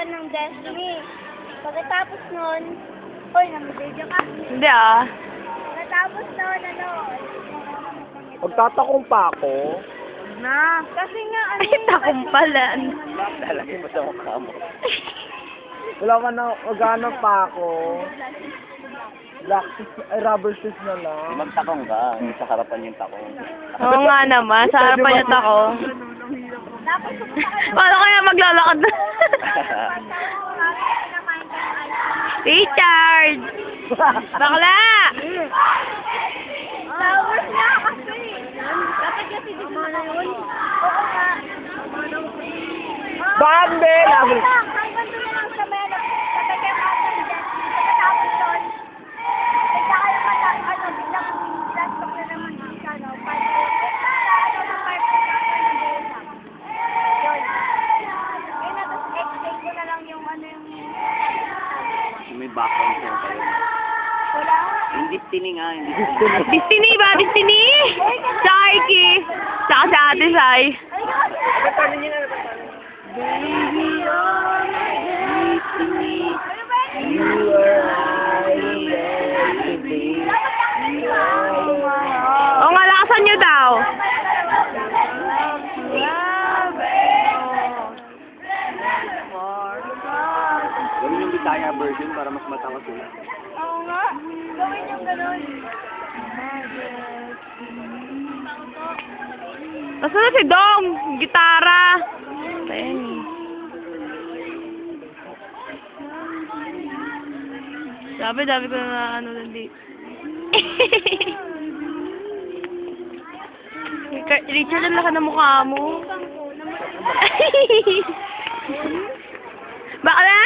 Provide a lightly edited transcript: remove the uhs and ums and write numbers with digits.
harapan ng Destiny. Pagkatapos nun, oy, nag-video ka? Hindi ah. Pagkatapos nun, ano? Magtatakong pa ako. Na. Kasi nga, ano? Ay, takumpalan. Lalagay mo sa mukha mo. Wala man na, maghanap pa ako. Black shoes, ay rubber shoes na lang. Magtakong ka, hindi sa harapan yung takong. Oo nga naman, sa harapan niya ako. Dapat pumunta kayo. Paano kaya maglalakad na? Richard! Bakla! Flowers na kasi. Dapat kasi di ba na yun? Oo nga. Bambi! Okay lang. Hanggang doon na lang sa melo. Kapag kayo ng Destiny. Pagkatapos nun, bigla kayo ano, biglang last talk na naman sa ano, 5 Yun. Ayun na, tapos explain ko na lang yung ano yung... May background siya kayo. Wala nga. Yung Destiny nga, yung Destiny. Destiny ba? Destiny? Sa Aiki. Saka sa Ate Sai. Baby, you're my destiny. Ano ba yun? You are my destiny. O nga, lakasan niyo daw. Gawin yung Bisaya version para mas matawa sila. Oo nga. Gawin yung gano'n. Nasaan na si Dom? Gitara. Ayan. Dami ko na ano lang dito. Richard, ang laki ng mukha mo. Bakla!